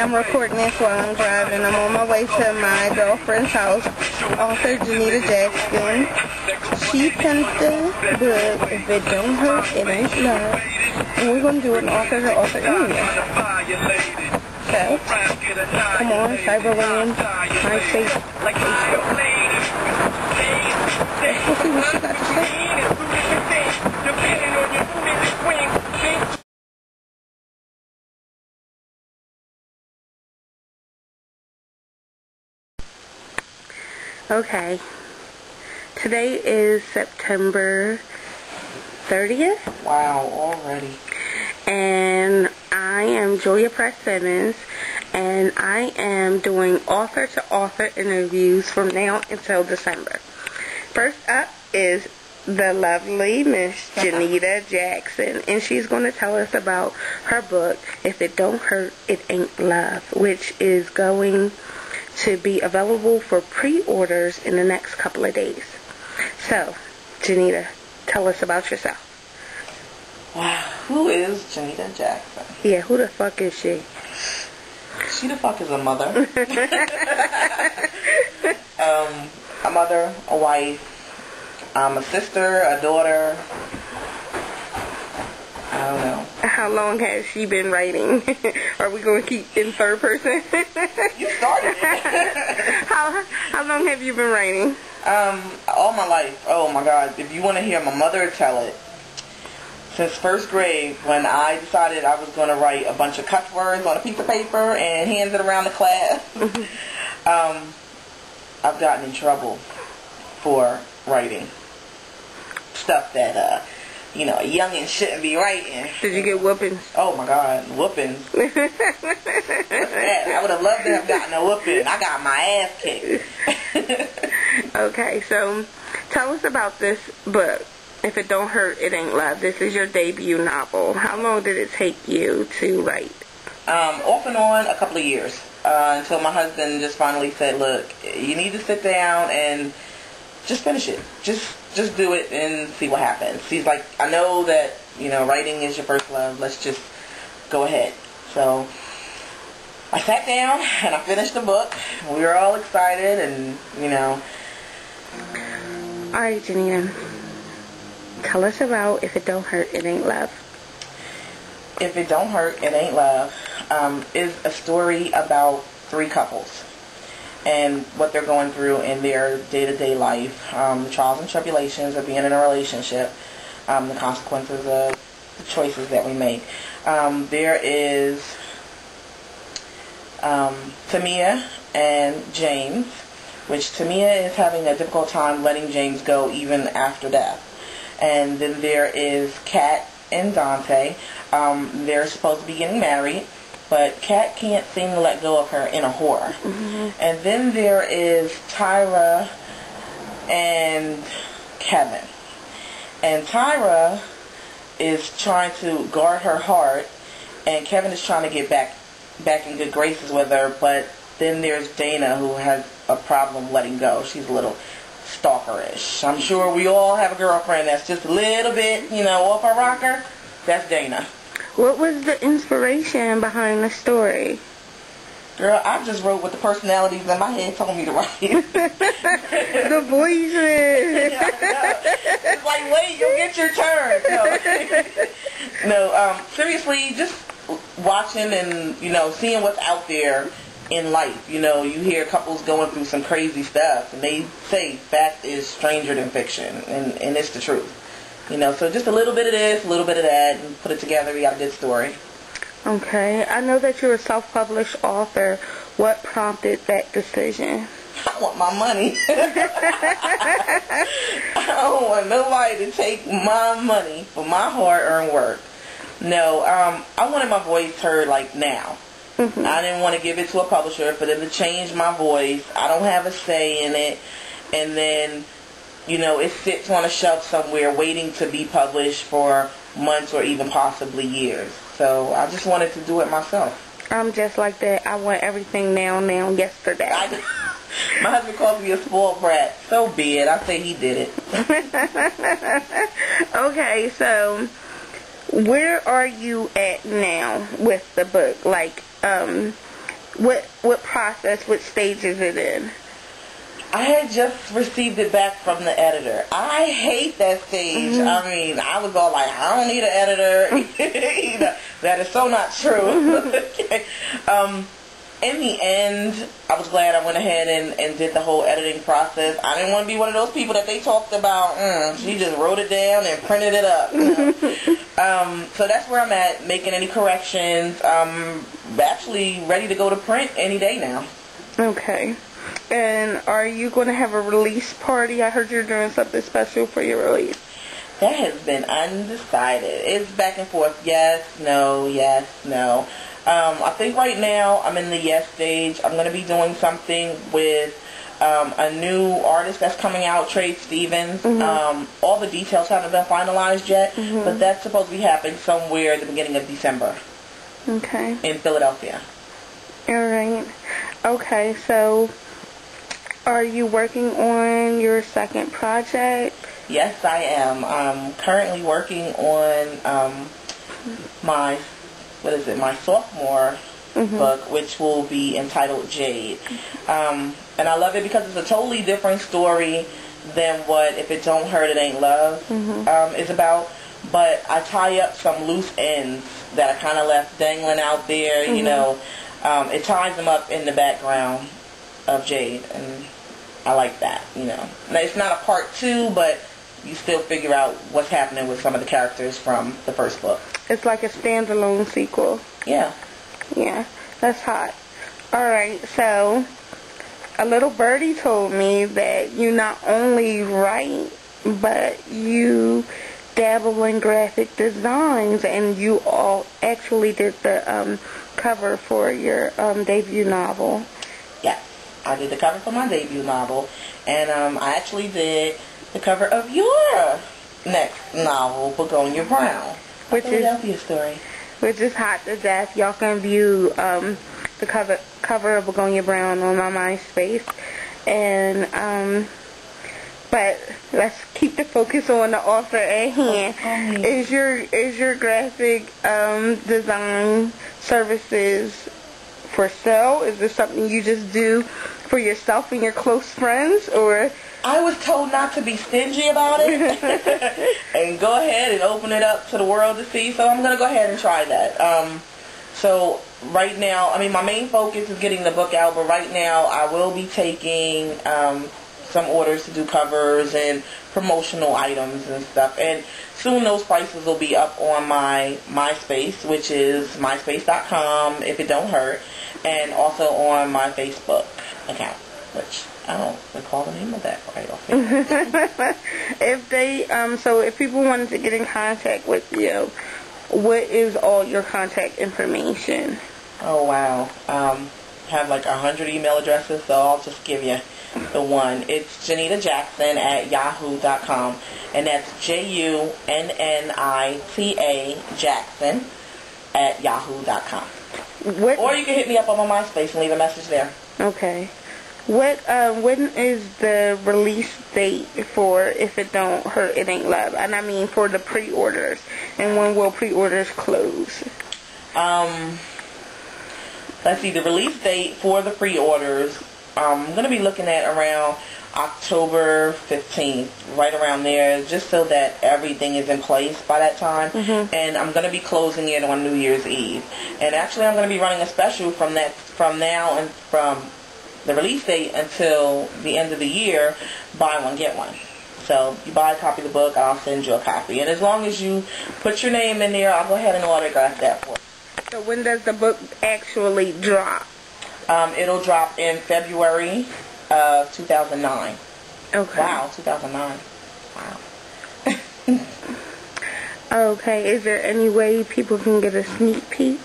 I'm recording this while I'm driving. I'm on my way to my girlfriend's house. Author Junnita Jackson. She sent the book, If It Don't Hurt, It Ain't Love. And we're going to do an author to author interview. So, come on, Cyberland, my safe Facebook. Let's see what she got to say. Okay, today is September 30th. Wow, already. And I am Press Simmons, and I am doing author-to-author interviews from now until December. First up is the lovely Miss Junnita Jackson, and she's going to tell us about her book, If It Don't Hurt, It Ain't Love, which is going to be available for pre-orders in the next couple of days. So, Junnita, tell us about yourself. Wow, who is Junnita Jackson? Yeah, who the fuck is she? She the fuck is a mother. A mother, a wife, a sister, a daughter. I don't know. How long has she been writing? Are we going to keep in third person? You started it. How long have you been writing? All my life. Oh my God. If you want to hear my mother tell it, since first grade, when I decided I was going to write a bunch of cuss words on a piece of paper and hand it around the class, I've gotten in trouble for writing stuff that, a youngin' shouldn't be writing. Did you get whoopings? Oh my God, whoopings. What's that? I would have loved to have gotten a whooping. I got my ass kicked. Okay, so tell us about this book. If It Don't Hurt, It Ain't Love. This is your debut novel. How long did it take you to write? Off and on, a couple of years. Until my husband just finally said, look, you need to sit down and just finish it. Just do it and see what happens. He's like, I know that, writing is your first love. Let's just go ahead. So I sat down and I finished the book. We were all excited and, All right, Junnita. Tell us about If It Don't Hurt, It Ain't Love. If It Don't Hurt, It Ain't Love is a story about three couples and what they're going through in their day-to-day life, the trials and tribulations of being in a relationship, the consequences of the choices that we make. There is Tamia and James, which Tamia is having a difficult time letting James go even after death. And then there is Kat and Dante. They're supposed to be getting married, but Kat can't seem to let go of her inner whore. Mm-hmm. And then there is Tyra and Kevin. And Tyra is trying to guard her heart, and Kevin is trying to get back in good graces with her, but then there's Dana, who has a problem letting go. She's a little stalkerish. I'm sure we all have a girlfriend that's just a little bit, off her rocker. That's Dana. What was the inspiration behind the story? Girl, I just wrote what the personalities in my head told me to write. The voices. It's like, wait, you'll get your turn. No, seriously, just watching and, seeing what's out there in life. You hear couples going through some crazy stuff, and they say fact is stranger than fiction, and it's the truth. So just a little bit of this, a little bit of that, and put it together, we got a good story. Okay. I know that you're a self-published author. What prompted that decision? I want my money. I don't want nobody to take my money for my hard-earned work. No, I wanted my voice heard like now. Mm-hmm. I didn't want to give it to a publisher for them to change my voice. I don't have a say in it. And then, it sits on a shelf somewhere waiting to be published for months or even possibly years. So I just wanted to do it myself. I'm just like that. I want everything now, yesterday. My husband calls me a spoiled brat. So be it. I say he did it. Okay, so where are you at now with the book? Like, What process, what stage is it in? I had just received it back from the editor. I hate that stage. Mm-hmm. I mean, I was all like, I don't need an editor. That is so not true. In the end, I was glad I went ahead and did the whole editing process. I didn't want to be one of those people that they talked about, she just wrote it down and printed it up. So that's where I'm at, making any corrections. I'm actually ready to go to print any day now. Okay. And are you going to have a release party? I heard you're doing something special for your release. That has been undecided. It's back and forth. Yes, no, yes, no. I think right now I'm in the yes stage. I'm going to be doing something with a new artist that's coming out, Trade Stevens. All the details haven't been finalized yet, but that's supposed to be happening somewhere at the beginning of December. Okay. In Philadelphia. All right. Okay, so are you working on your second project? Yes, I am. I'm currently working on my sophomore book, which will be entitled Jade. And I love it because it's a totally different story than what If It Don't Hurt, It Ain't Love is about. But I tie up some loose ends that I kind of left dangling out there, you know. It ties them up in the background of Jade, and I like that, you know. Now, it's not a part 2, but you still figure out what's happening with some of the characters from the first book. It's like a standalone sequel. Yeah. Yeah, that's hot. Alright, so a little birdie told me that you not only write, but you dabble in graphic designs, and you all actually did the cover for your debut novel. Yes, I did the cover for my debut novel, and I actually did the cover of your next novel, Begonia Brown, a Philadelphia story. Which is hot to death. Y'all can view the cover of Begonia Brown on my MySpace. And but let's keep the focus on the author at hand. Is your graphic design services for sale? Is this something you just do for yourself and your close friends, or? I was told not to be stingy about it and go ahead and open it up to the world to see, so I'm going to go ahead and try that. So right now, I mean, my main focus is getting the book out, but right now I will be taking some orders to do covers and promotional items and stuff, and soon those prices will be up on my MySpace, which is myspace.com, If It Don't Hurt, and also on my Facebook account, which I don't recall the name of that right off here. If they, so if people wanted to get in contact with you, what is all your contact information? Oh, wow. Have like 100 email addresses, so I'll just give you the one. It's Junnita Jackson at yahoo.com, and that's JUNNITA Jackson at yahoo.com. Or you can hit me up on my MySpace and leave a message there. Okay. When is the release date for If It Don't Hurt, It Ain't Love? And I mean for the pre-orders. And when will pre-orders close? Let's see, the release date for the pre-orders, I'm going to be looking at around October 15th, right around there, just so that everything is in place by that time. And I'm going to be closing it on New Year's Eve. And actually, I'm going to be running a special from now and from the release date until the end of the year, buy one, get one. So you buy a copy of the book, I'll send you a copy. And as long as you put your name in there, I'll go ahead and autograph that for you. So when does the book actually drop? It'll drop in February of 2009. Okay. Wow, 2009. Wow. Okay, is there any way people can get a sneak peek?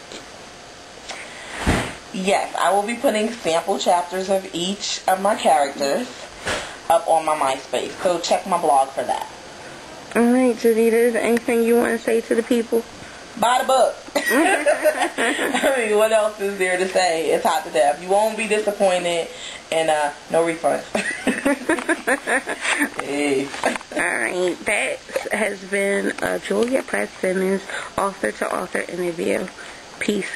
Yes, I will be putting sample chapters of each of my characters up on my MySpace, so check my blog for that. Alright, Junnita, is there anything you want to say to the people? Buy the book. I mean, what else is there to say? It's hot to death. You won't be disappointed, and no refunds. Hey. Alright, that has been Julia Press Simmons author-to-author interview. Peace.